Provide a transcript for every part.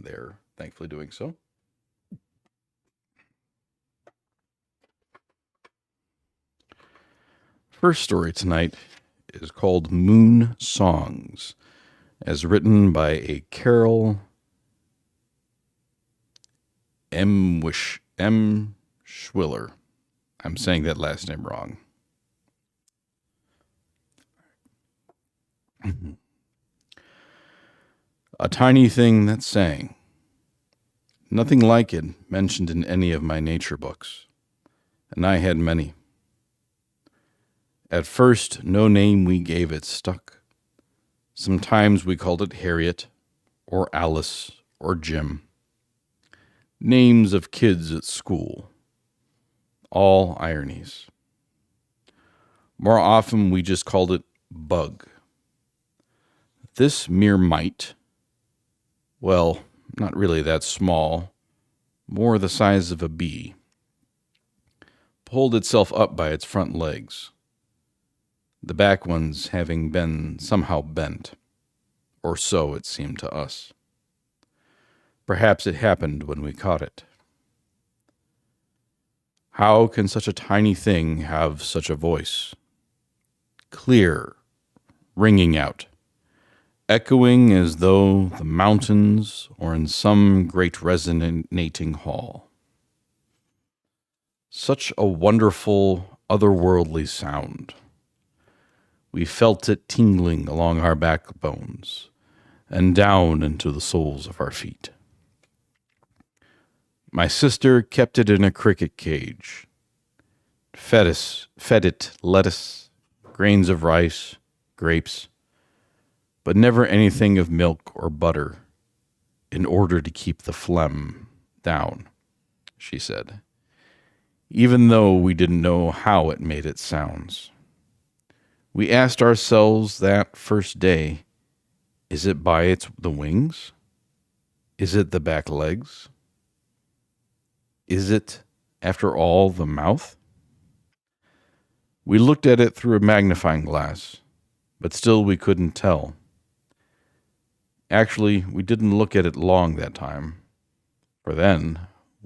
and they're thankfully doing so. First story tonight is called Moon Songs, as written by a Carol Emshwiller. I'm saying that last name wrong. A tiny thing that sang. Nothing like it mentioned in any of my nature books, and I had many. At first, no name we gave it stuck. Sometimes we called it Harriet, or Alice, or Jim. Names of kids at school. All ironies. More often, we just called it Bug. This mere mite, well, not really that small, more the size of a bee, pulled itself up by its front legs, the back ones having been somehow bent, or so it seemed to us. Perhaps it happened when we caught it. How can such a tiny thing have such a voice? Clear, ringing out, echoing as though the mountains or in some great resonating hall. Such a wonderful, otherworldly sound. We felt it tingling along our backbones and down into the soles of our feet. My sister kept it in a cricket cage, fed it lettuce, grains of rice, grapes, but never anything of milk or butter, in order to keep the phlegm down, she said, even though we didn't know how it made its sounds. We asked ourselves that first day, is it by the wings? Is it the back legs? Is it, after all, the mouth? We looked at it through a magnifying glass, but still we couldn't tell. Actually, we didn't look at it long that time, for then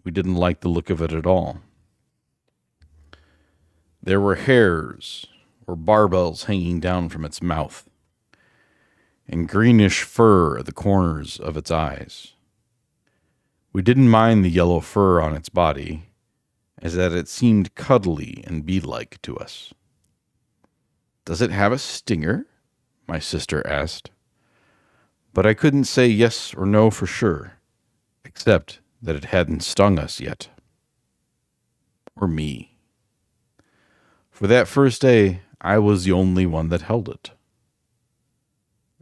we didn't like the look of it at all. There were hairs or barbels hanging down from its mouth, and greenish fur at the corners of its eyes. We didn't mind the yellow fur on its body, as that it seemed cuddly and bee-like to us. Does it have a stinger? My sister asked. But I couldn't say yes or no for sure, except that it hadn't stung us yet. Or me. For that first day, I was the only one that held it.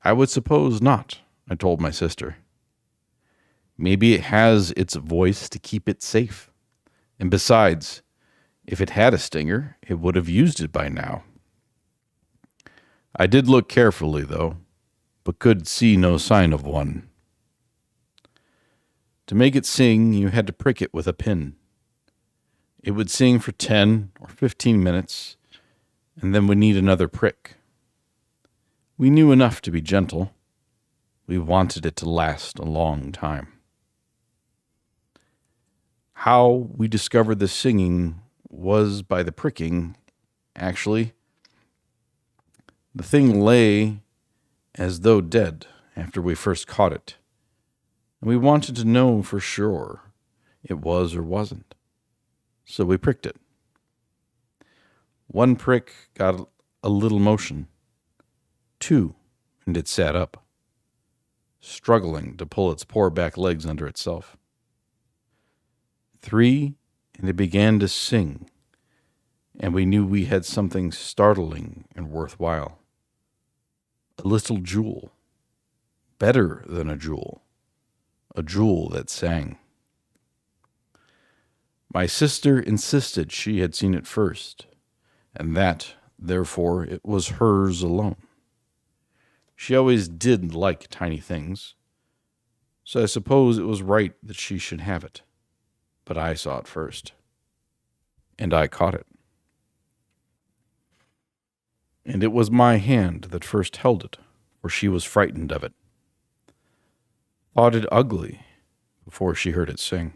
I would suppose not, I told my sister. Maybe it has its voice to keep it safe. And besides, if it had a stinger, it would have used it by now. I did look carefully, though, but could see no sign of one. To make it sing, you had to prick it with a pin. It would sing for 10 or 15 minutes, and then would need another prick. We knew enough to be gentle. We wanted it to last a long time. How we discovered the singing was by the pricking, actually. The thing lay as though dead after we first caught it, and we wanted to know for sure it was or wasn't. So we pricked it. One prick got a little motion. 2, and it sat up, struggling to pull its poor back legs under itself. 3, and it began to sing, and we knew we had something startling and worthwhile. A little jewel, better than a jewel that sang. My sister insisted she had seen it first, and that, therefore, it was hers alone. She always did like tiny things, so I suppose it was right that she should have it. But I saw it first, and I caught it. And it was my hand that first held it, for she was frightened of it. Thought it ugly, before she heard it sing.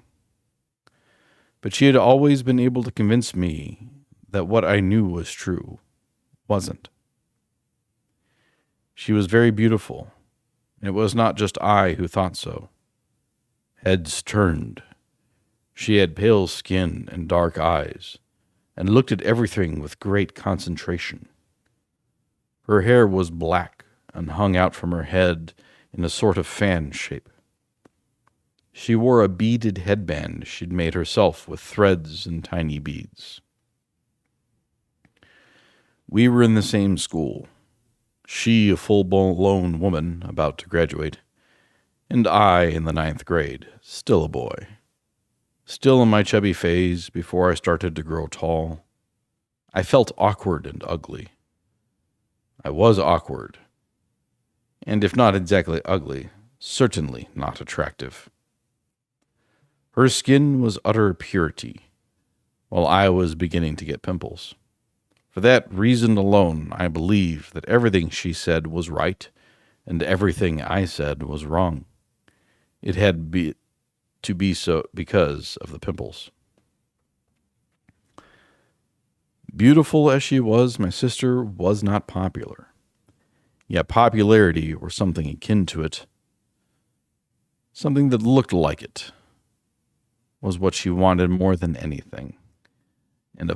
But she had always been able to convince me that what I knew was true wasn't. She was very beautiful, and it was not just I who thought so. Heads turned. She had pale skin and dark eyes, and looked at everything with great concentration. Her hair was black and hung out from her head in a sort of fan shape. She wore a beaded headband she'd made herself with threads and tiny beads. We were in the same school, she a full-blown woman about to graduate, and I in the 9th grade, still a boy. Still in my chubby phase before I started to grow tall. I felt awkward and ugly. I was awkward, and if not exactly ugly, certainly not attractive. Her skin was utter purity, while I was beginning to get pimples. For that reason alone, I believed that everything she said was right, and everything I said was wrong. It had to be so because of the pimples. Beautiful as she was, my sister was not popular. Yet popularity, or something akin to it, something that looked like it, was what she wanted more than anything. And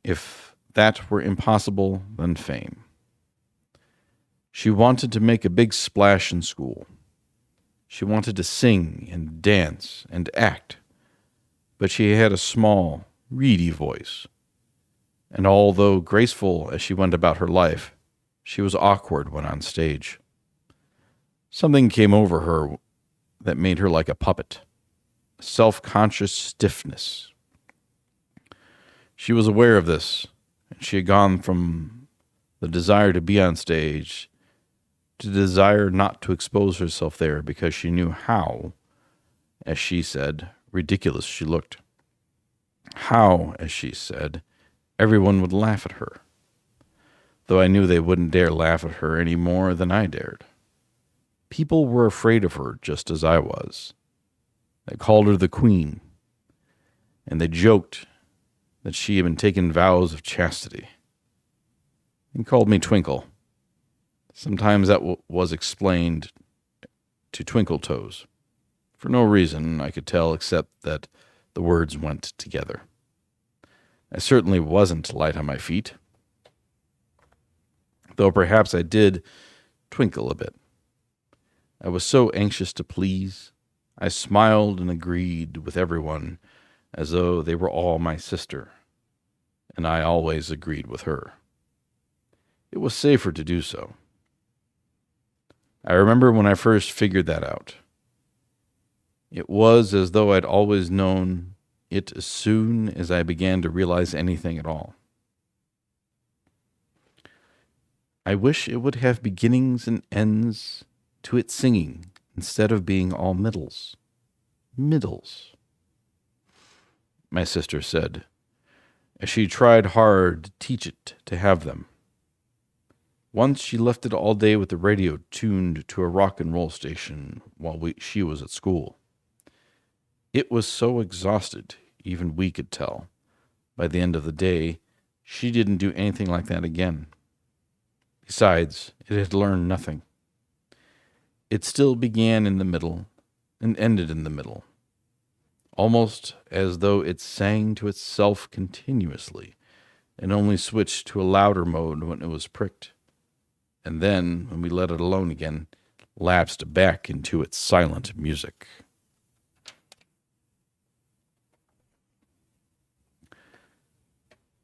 if that were impossible, then fame. She wanted to make a big splash in school. She wanted to sing and dance and act, but she had a small, reedy voice. And although graceful as she went about her life, she was awkward when on stage. Something came over her that made her like a puppet. Self-conscious stiffness. She was aware of this, and she had gone from the desire to be on stage to the desire not to expose herself there because she knew how, as she said, ridiculous she looked. How, as she said, everyone would laugh at her, though I knew they wouldn't dare laugh at her any more than I dared. People were afraid of her just as I was. They called her the Queen, and they joked that she had been taking vows of chastity, and called me Twinkle. Sometimes that was explained to Twinkle Toes, for no reason I could tell except that the words went together. I certainly wasn't light on my feet, though perhaps I did twinkle a bit. I was so anxious to please. I smiled and agreed with everyone as though they were all my sister, and I always agreed with her. It was safer to do so. I remember when I first figured that out. It was as though I'd always known it as soon as I began to realize anything at all. I wish it would have beginnings and ends to its singing instead of being all middles. Middles, my sister said, as she tried hard to teach it to have them. Once she left it all day with the radio tuned to a rock and roll station while she was at school. It was so exhausted, even we could tell. By the end of the day, she didn't do anything like that again. Besides, it had learned nothing. It still began in the middle and ended in the middle, almost as though it sang to itself continuously and only switched to a louder mode when it was pricked, and then, when we let it alone again, lapsed back into its silent music.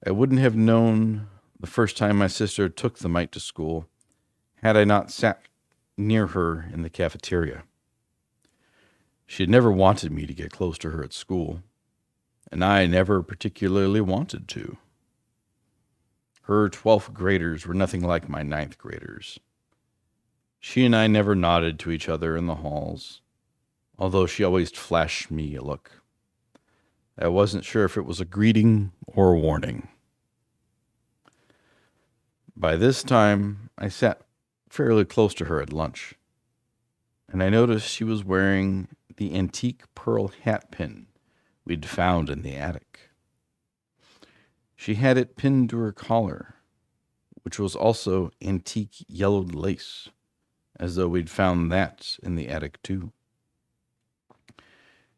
I wouldn't have known the first time my sister took the mite to school had I not sat near her in the cafeteria. She had never wanted me to get close to her at school, and I never particularly wanted to. Her 12th graders were nothing like my 9th graders. She and I never nodded to each other in the halls, although she always flashed me a look. I wasn't sure if it was a greeting or a warning. By this time, I sat fairly close to her at lunch, and I noticed she was wearing the antique pearl hat pin we'd found in the attic. She had it pinned to her collar, which was also antique yellowed lace, as though we'd found that in the attic too.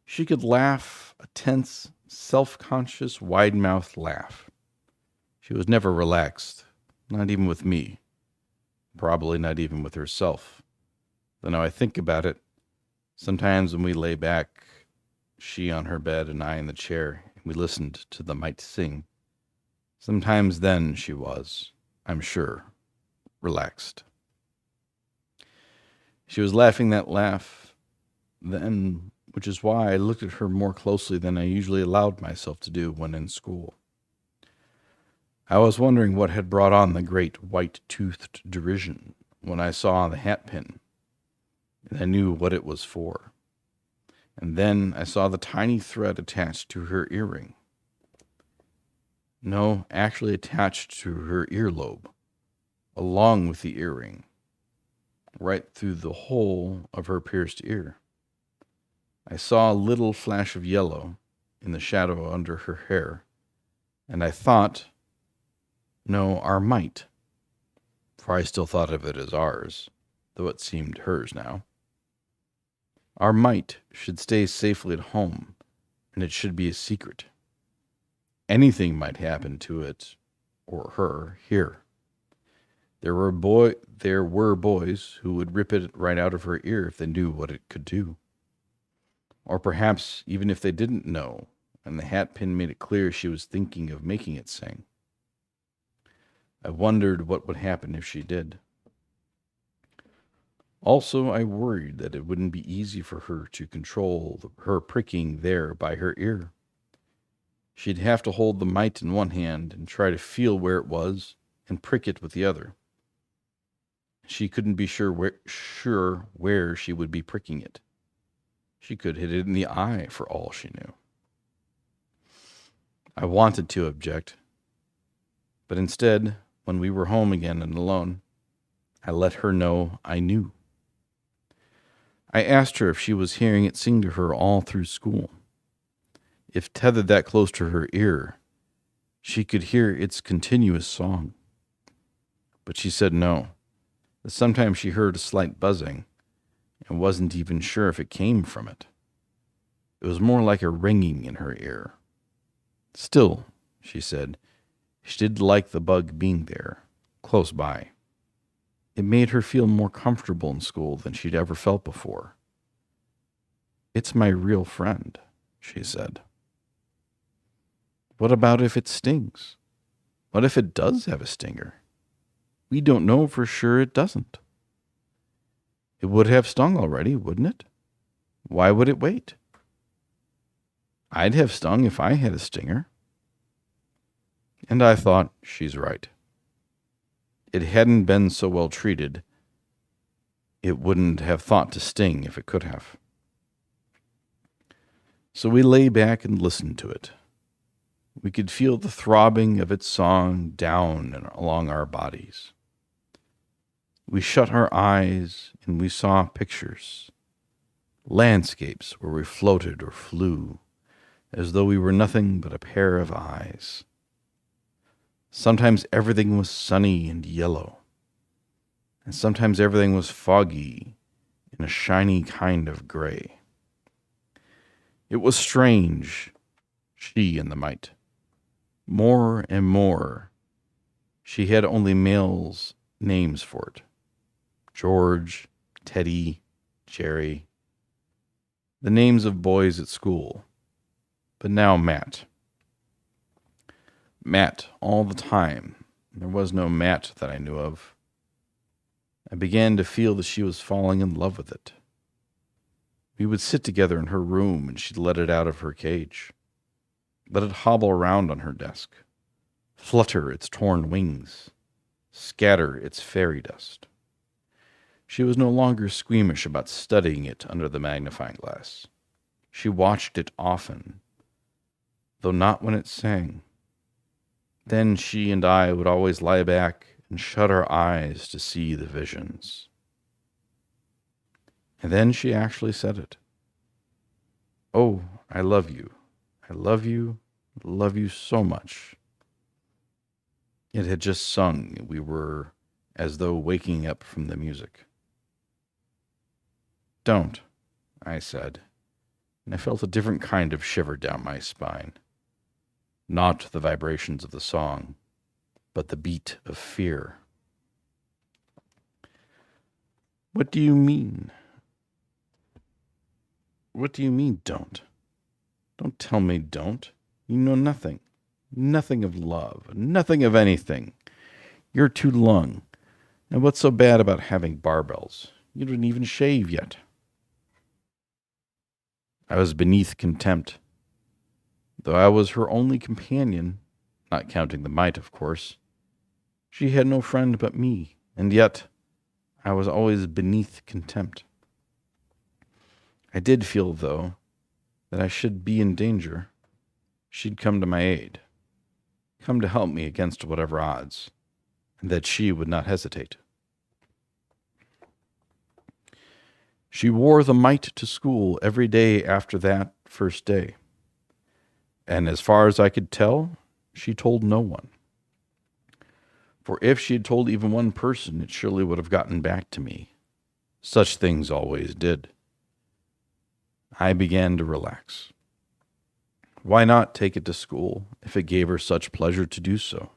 She could laugh a tense, self-conscious, wide-mouthed laugh. She was never relaxed, not even with me, probably not even with herself. Though now I think about it, sometimes when we lay back, she on her bed and I in the chair, and we listened to the mite sing, sometimes then she was, I'm sure, relaxed. She was laughing that laugh then, which is why I looked at her more closely than I usually allowed myself to do when in school. I was wondering what had brought on the great white-toothed derision when I saw the hat pin, and I knew what it was for. And then I saw the tiny thread attached to her earring. No, actually attached to her earlobe, along with the earring, right through the whole of her pierced ear. I saw a little flash of yellow in the shadow under her hair, and I thought, no, our mite, for I still thought of it as ours, though it seemed hers now. Our mite should stay safely at home, and it should be a secret. Anything might happen to it or her here. There were boys who would rip it right out of her ear if they knew what it could do. Or perhaps even if they didn't know, and the hat pin made it clear she was thinking of making it sing. I wondered what would happen if she did. Also, I worried that it wouldn't be easy for her to control her pricking there by her ear. She'd have to hold the mite in one hand and try to feel where it was and prick it with the other. She couldn't be sure where she would be pricking it. She could hit it in the eye for all she knew. I wanted to object, but instead, when we were home again and alone, I let her know I knew. I asked her if she was hearing it sing to her all through school. If tethered that close to her ear, she could hear its continuous song. But she said no, that sometimes she heard a slight buzzing and wasn't even sure if it came from it. It was more like a ringing in her ear. Still, she said, she did like the bug being there, close by. It made her feel more comfortable in school than she'd ever felt before. It's my real friend, she said. What about if it stings? What if it does have a stinger? We don't know for sure it doesn't. It would have stung already, wouldn't it? Why would it wait? I'd have stung if I had a stinger. And I thought, she's right. It hadn't been so well treated, it wouldn't have thought to sting if it could have. So we lay back and listened to it. We could feel the throbbing of its song down and along our bodies. We shut our eyes and we saw pictures, landscapes where we floated or flew, as though we were nothing but a pair of eyes. Sometimes everything was sunny and yellow, and sometimes everything was foggy in a shiny kind of gray. It was strange, she and the mite. More and more, she had only males' names for it. George, Teddy, Jerry. The names of boys at school. But now Matt. Matt all the time. There was no Matt that I knew of. I began to feel that she was falling in love with it. We would sit together in her room and she'd let it out of her cage. Let it hobble around on her desk. Flutter its torn wings. Scatter its fairy dust. She was no longer squeamish about studying it under the magnifying glass. She watched it often, though not when it sang. Then she and I would always lie back and shut our eyes to see the visions. And then she actually said it. Oh, I love you. I love you so much. It had just sung. We were as though waking up from the music. Don't, I said, and I felt a different kind of shiver down my spine. Not the vibrations of the song, but the beat of fear. What do you mean? What do you mean, don't? Don't tell me don't. You know nothing. Nothing of love. Nothing of anything. You're too lung. And what's so bad about having barbells? You didn't even shave yet. I was beneath contempt. Though I was her only companion, not counting the mite, of course, she had no friend but me, and yet I was always beneath contempt. I did feel, though, that I should be in danger. She'd come to my aid, come to help me against whatever odds, and that she would not hesitate. She wore the mite to school every day after that first day, and as far as I could tell, she told no one. For if she had told even one person, it surely would have gotten back to me. Such things always did. I began to relax. Why not take it to school if it gave her such pleasure to do so?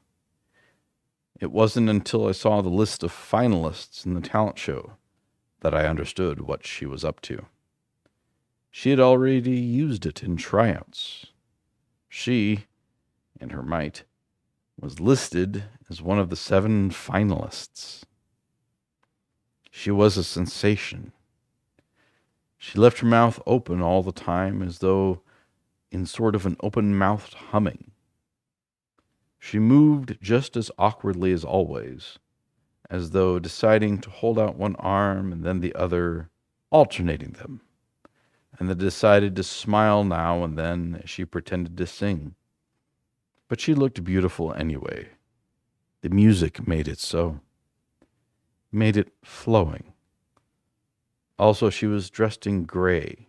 It wasn't until I saw the list of finalists in the talent show that I understood what she was up to. She had already used it in tryouts. She, in her mite, was listed as one of the 7 finalists. She was a sensation. She left her mouth open all the time as though in sort of an open-mouthed humming. She moved just as awkwardly as always, as though deciding to hold out one arm and then the other, alternating them, and then decided to smile now and then as she pretended to sing. But she looked beautiful anyway. The music made it so, made it flowing. Also, she was dressed in gray,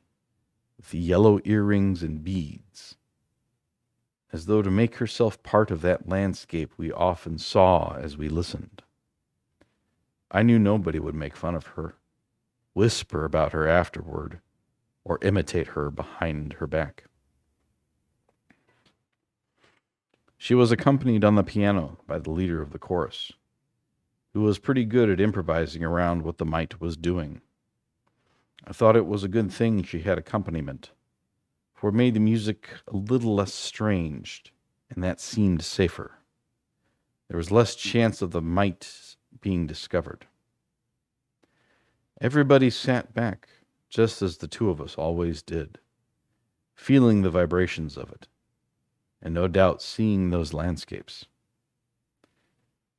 with yellow earrings and beads, as though to make herself part of that landscape we often saw as we listened. I knew nobody would make fun of her, whisper about her afterward, or imitate her behind her back. She was accompanied on the piano by the leader of the chorus, who was pretty good at improvising around what the mite was doing. I thought it was a good thing she had accompaniment, for it made the music a little less strange, and that seemed safer. There was less chance of the mite being discovered. Everybody sat back, just as the two of us always did, feeling the vibrations of it, and no doubt seeing those landscapes.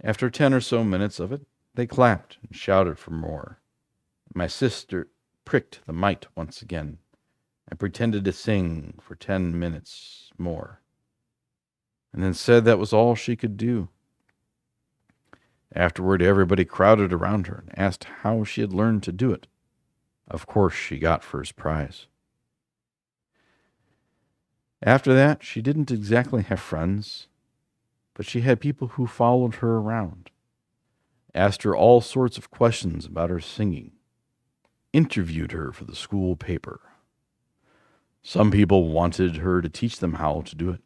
After 10 or so minutes of it, they clapped and shouted for more. My sister pricked the mite once again and pretended to sing for 10 minutes more, and then said that was all she could do. Afterward, everybody crowded around her and asked how she had learned to do it. Of course, she got first prize. After that, she didn't exactly have friends, but she had people who followed her around, asked her all sorts of questions about her singing, interviewed her for the school paper. Some people wanted her to teach them how to do it,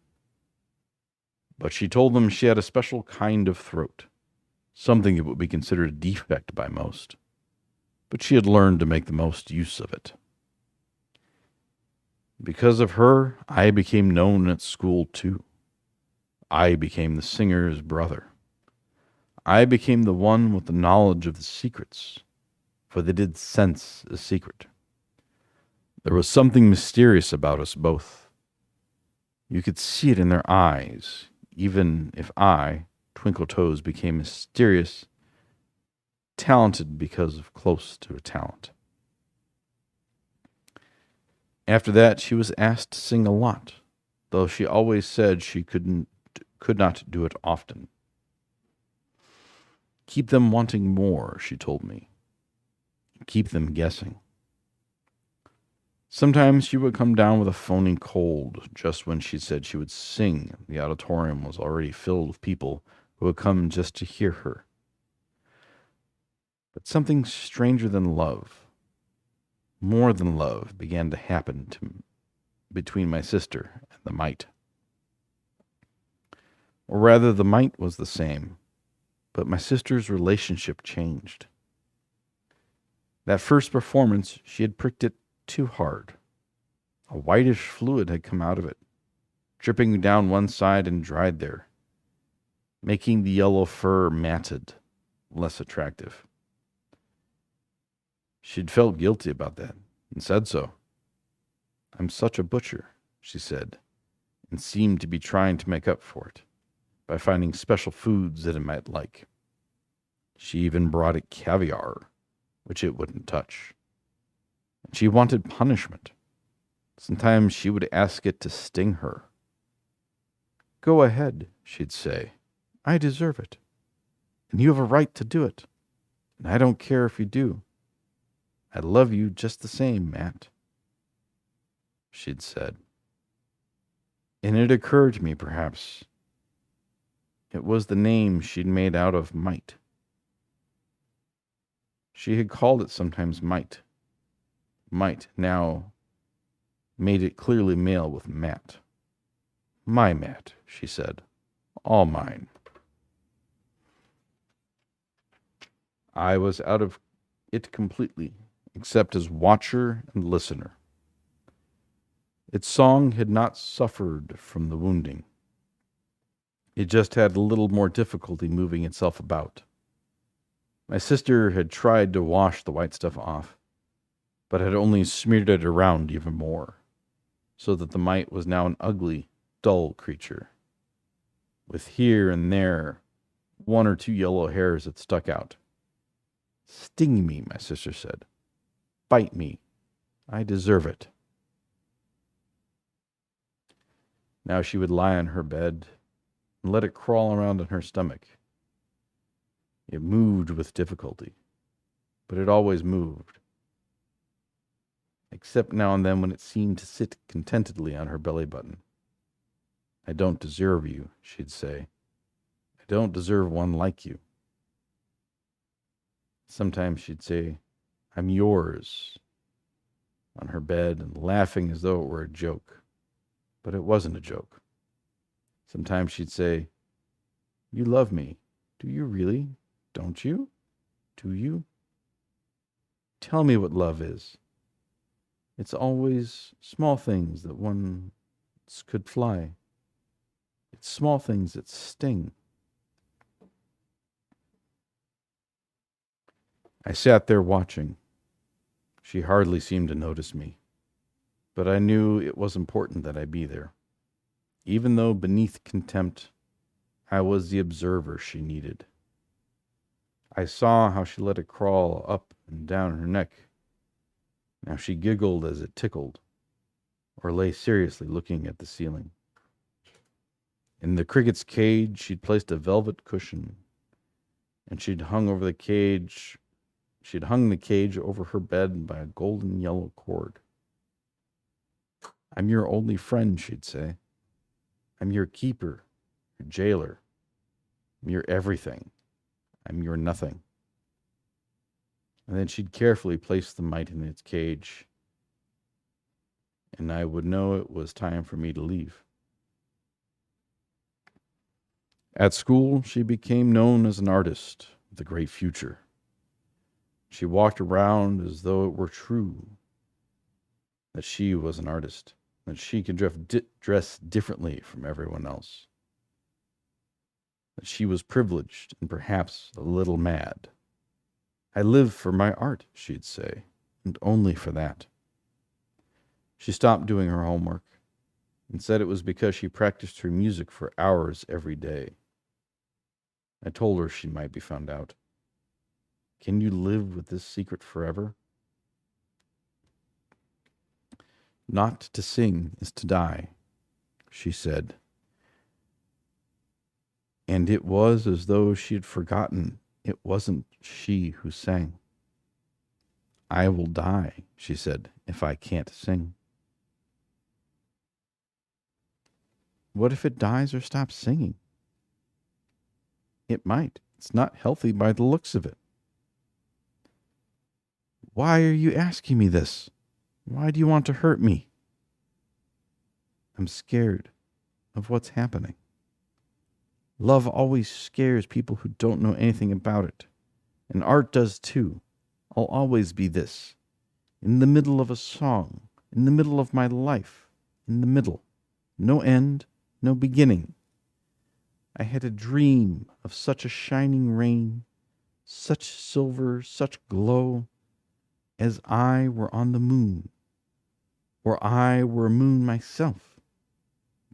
but she told them she had a special kind of throat, something that would be considered a defect by most, but she had learned to make the most use of it. Because of her, I became known at school too. I became the singer's brother. I became the one with the knowledge of the secrets, for they did sense a secret. There was something mysterious about us both. You could see it in their eyes, even if I, Twinkle Toes, became mysterious, talented because of close to a talent. After that, she was asked to sing a lot, though she always said she could not do it often. Keep them wanting more, she told me. Keep them guessing. Sometimes she would come down with a phony cold just when she said she would sing. The auditorium was already filled with people who would come just to hear her. But something stranger than love, more than love, began to happen between my sister and the mite. Or rather, the mite was the same, but my sister's relationship changed. That first performance, she had pricked it too hard. A whitish fluid had come out of it, dripping down one side and dried there, making the yellow fur matted, less attractive. She'd felt guilty about that and said so. I'm such a butcher, she said, and seemed to be trying to make up for it by finding special foods that it might like. She even brought it caviar, which it wouldn't touch. And she wanted punishment. Sometimes she would ask it to sting her. Go ahead, she'd say. I deserve it. And you have a right to do it. And I don't care if you do. I love you just the same, Matt, she'd said. And it occurred to me, perhaps, it was the name she'd made out of mite. She had called it sometimes mite. Mite now made it clearly male with Matt. My Matt, she said. All mine. I was out of it completely, except as watcher and listener. Its song had not suffered from the wounding. It just had a little more difficulty moving itself about. My sister had tried to wash the white stuff off, but had only smeared it around even more, so that the mite was now an ugly, dull creature, with here and there 1 or 2 yellow hairs that stuck out. Sting me, my sister said. Bite me. I deserve it. Now she would lie on her bed and let it crawl around on her stomach. It moved with difficulty, but it always moved, except now and then when it seemed to sit contentedly on her belly button. I don't deserve you, she'd say. I don't deserve one like you. Sometimes she'd say, I'm yours, on her bed and laughing as though it were a joke. But it wasn't a joke. Sometimes she'd say, you love me. Do you really? Don't you? Do you? Tell me what love is. It's always small things that one could fly. It's small things that sting. I sat there watching. She hardly seemed to notice me, but I knew it was important that I be there. Even though beneath contempt, I was the observer she needed. I saw how she let it crawl up and down her neck. Now she giggled as it tickled, or lay seriously looking at the ceiling. In the cricket's cage, she'd placed a velvet cushion, and she'd hung the cage over her bed by a golden yellow cord. I'm your only friend, she'd say. I'm your keeper, your jailer. I'm your everything. I'm your nothing. And then she'd carefully place the mite in its cage, and I would know it was time for me to leave. At school, she became known as an artist with a great future. She walked around as though it were true that she was an artist, that she could dress differently from everyone else, that she was privileged and perhaps a little mad. I live for my art, she'd say, and only for that. She stopped doing her homework and said it was because she practiced her music for hours every day. I told her she might be found out. Can you live with this secret forever? Not to sing is to die, she said. And it was as though she had forgotten it wasn't she who sang. I will die, she said, if I can't sing. What if it dies or stops singing? It might. It's not healthy by the looks of it. Why are you asking me this? Why do you want to hurt me? I'm scared of what's happening. Love always scares people who don't know anything about it. And art does too. I'll always be this. In the middle of a song. In the middle of my life. In the middle. No end, no beginning. I had a dream of such a shining rain, such silver, such glow, as I were on the moon, or I were a moon myself.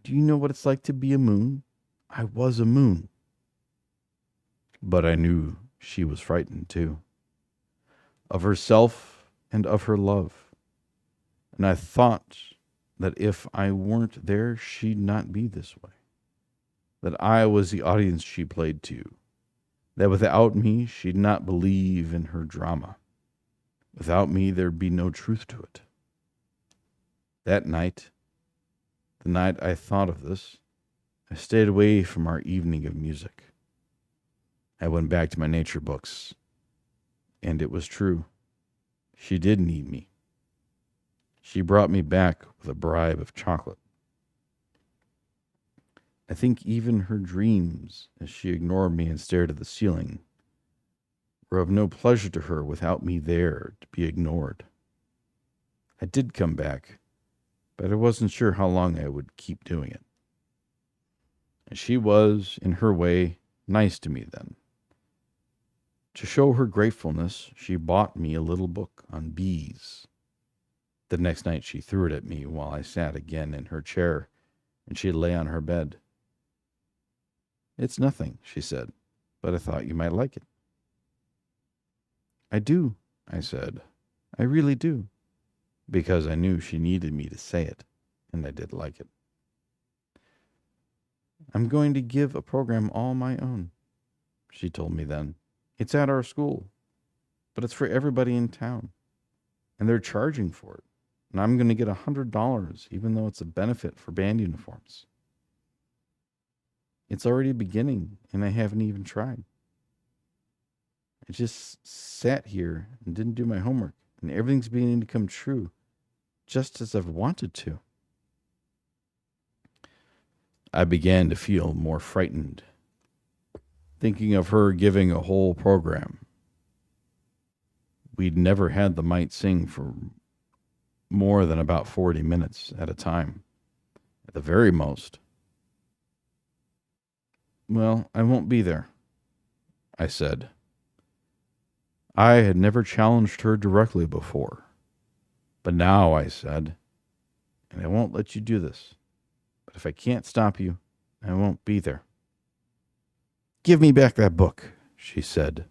Do you know what it's like to be a moon? I was a moon. But I knew she was frightened too, of herself and of her love. And I thought that if I weren't there, she'd not be this way. That I was the audience she played to. That without me, she'd not believe in her drama. Without me, there'd be no truth to it. That night, the night I thought of this, I stayed away from our evening of music. I went back to my nature books, and it was true. She did need me. She brought me back with a bribe of chocolate. I think even her dreams, as she ignored me and stared at the ceiling, were of no pleasure to her without me there to be ignored. I did come back, but I wasn't sure how long I would keep doing it. And she was, in her way, nice to me then. To show her gratefulness, she bought me a little book on bees. The next night she threw it at me while I sat again in her chair, and she lay on her bed. It's nothing, she said, but I thought you might like it. I do, I said. I really do. Because I knew she needed me to say it, and I did like it. I'm going to give a program all my own, she told me then. It's at our school, but it's for everybody in town, and they're charging for it. And I'm going to get $100, even though it's a benefit for band uniforms. It's already beginning, and I haven't even tried. I just sat here and didn't do my homework, and everything's beginning to come true, just as I've wanted to. I began to feel more frightened, thinking of her giving a whole program. We'd never had the mite sing for more than about 40 minutes at a time, at the very most. Well, I won't be there, I said. I had never challenged her directly before, but now I said, and I won't let you do this, but if I can't stop you, I won't be there. Give me back that book, she said.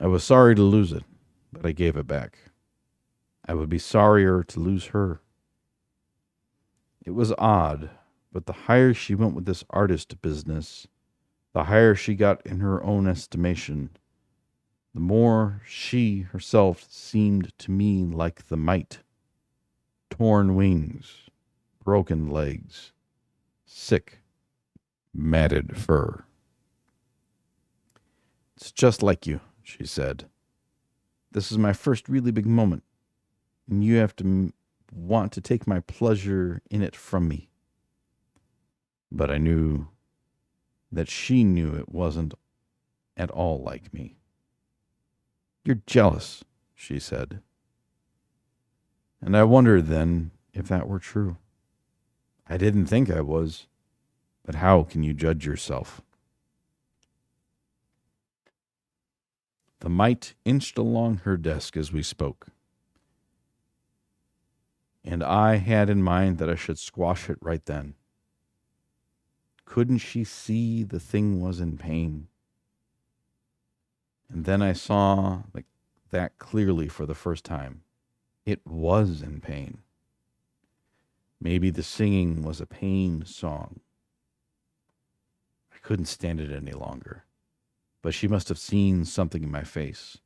I was sorry to lose it, but I gave it back. I would be sorrier to lose her. It was odd, but the higher she went with this artist business, the higher she got in her own estimation, the more she herself seemed to me like the mite. Torn wings, broken legs, sick, matted fur. It's just like you, she said. This is my first really big moment, and you have to want to take my pleasure in it from me. But I knew that she knew it wasn't at all like me. You're jealous, she said. And I wondered then if that were true. I didn't think I was, but how can you judge yourself? The mite inched along her desk as we spoke, and I had in mind that I should squash it right then. Couldn't she see the thing was in pain? And then I saw that clearly for the first time. It was in pain. Maybe the singing was a pain song. I couldn't stand it any longer. But she must have seen something in my face.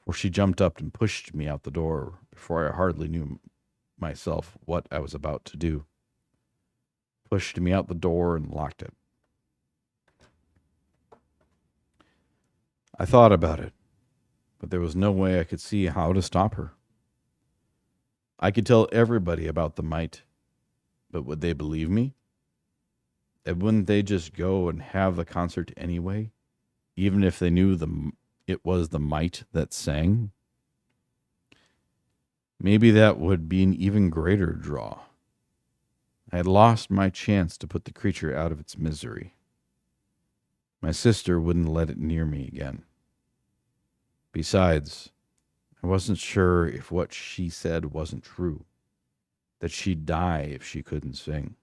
for she jumped up and pushed me out the door before I hardly knew myself what I was about to do. Pushed me out the door and locked it. I thought about it, but there was no way I could see how to stop her. I could tell everybody about the mite, but would they believe me? And wouldn't they just go and have the concert anyway, even if they knew it was the mite that sang? Maybe that would be an even greater draw. I had lost my chance to put the creature out of its misery. My sister wouldn't let it near me again. Besides, I wasn't sure if what she said wasn't true, that she'd die if she couldn't sing.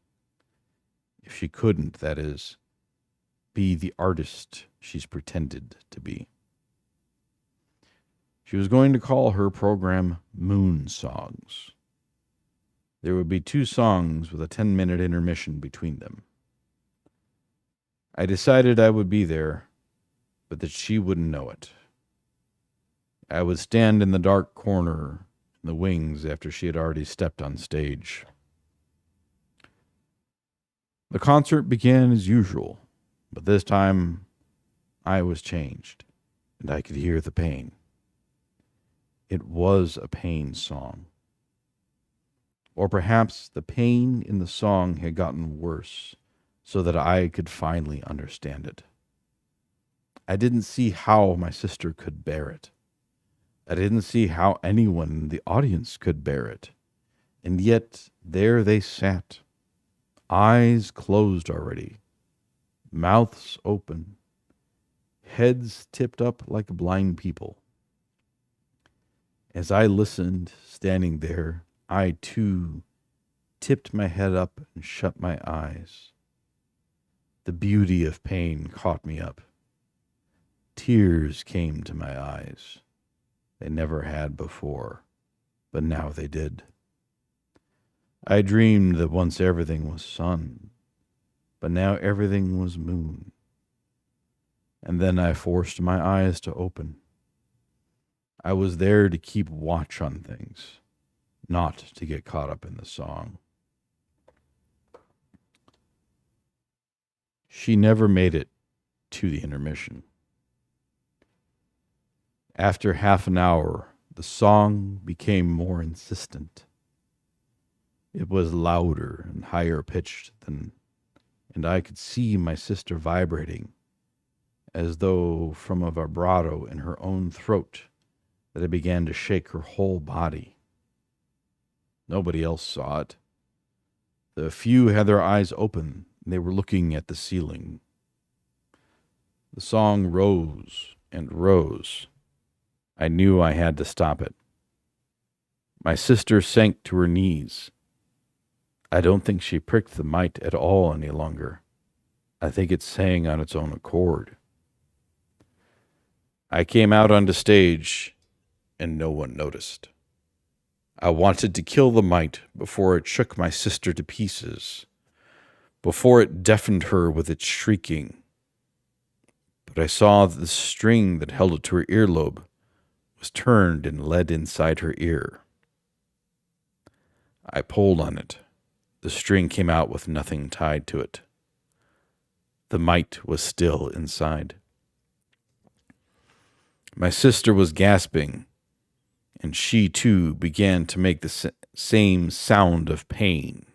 If she couldn't, that is, be the artist she's pretended to be. She was going to call her program Moon Songs. There would be 2 songs with a 10-minute intermission between them. I decided I would be there, but that she wouldn't know it. I would stand in the dark corner in the wings after she had already stepped on stage. The concert began as usual, but this time I was changed, and I could hear the pain. It was a pain song. Or perhaps the pain in the song had gotten worse so that I could finally understand it. I didn't see how my sister could bear it. I didn't see how anyone in the audience could bear it. And yet there they sat, eyes closed already, mouths open, heads tipped up like blind people. As I listened, standing there, I too tipped my head up and shut my eyes. The beauty of pain caught me up. Tears came to my eyes. They never had before, but now they did. I dreamed that once everything was sun, but now everything was moon. And then I forced my eyes to open. I was there to keep watch on things, not to get caught up in the song. She never made it to the intermission. After half an hour, the song became more insistent. It was louder and higher pitched than, and I could see my sister vibrating, as though from a vibrato in her own throat that it began to shake her whole body. Nobody else saw it. The few had their eyes open, and they were looking at the ceiling. The song rose and rose. I knew I had to stop it. My sister sank to her knees. I don't think she pricked the mite at all any longer. I think it sang on its own accord. I came out onto stage, and no one noticed. I wanted to kill the mite before it shook my sister to pieces, before it deafened her with its shrieking. But I saw that the string that held it to her earlobe was turned and led inside her ear. I pulled on it. The string came out with nothing tied to it. The mite was still inside. My sister was gasping, and she too began to make the same sound of pain.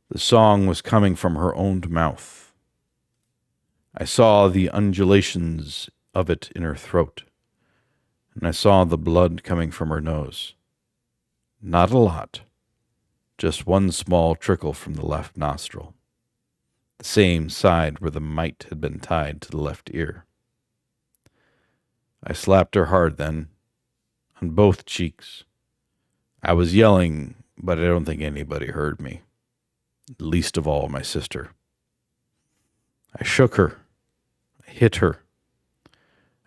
The song was coming from her own mouth. I saw the undulations of it in her throat, and I saw the blood coming from her nose. Not a lot, just one small trickle from the left nostril, the same side where the mite had been tied to the left ear. I slapped her hard then, on both cheeks. I was yelling, but I don't think anybody heard me, least of all my sister. I shook her. I hit her.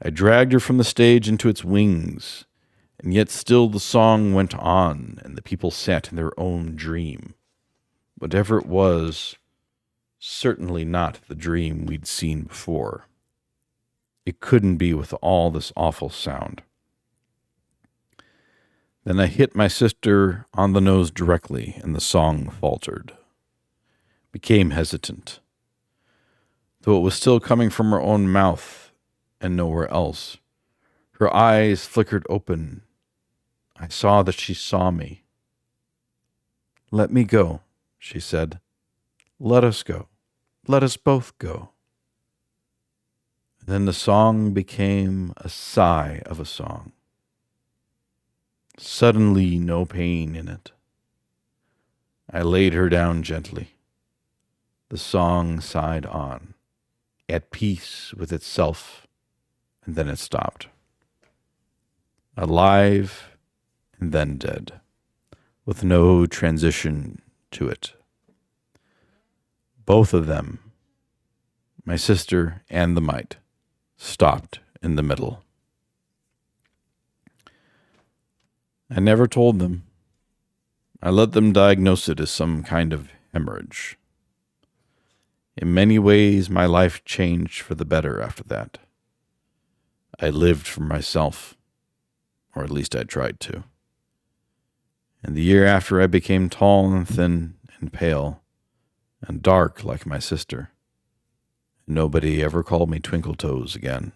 I dragged her from the stage into its wings, and yet still the song went on, and the people sat in their own dream. Whatever it was, certainly not the dream we'd seen before. It couldn't be with all this awful sound. Then I hit my sister on the nose directly, and the song faltered, became hesitant, though it was still coming from her own mouth and nowhere else. Her eyes flickered open. I saw that she saw me. "Let me go," she said. "Let us go. Let us both go." And then the song became a sigh of a song. Suddenly no pain in it. I laid her down gently. The song sighed on, at peace with itself, and then it stopped. Alive and then dead, with no transition to it. Both of them, my sister and the mite, stopped in the middle. I never told them. I let them diagnose it as some kind of hemorrhage. In many ways, my life changed for the better after that. I lived for myself, or at least I tried to. And the year after, I became tall and thin and pale and dark like my sister. Nobody ever called me Twinkle Toes again.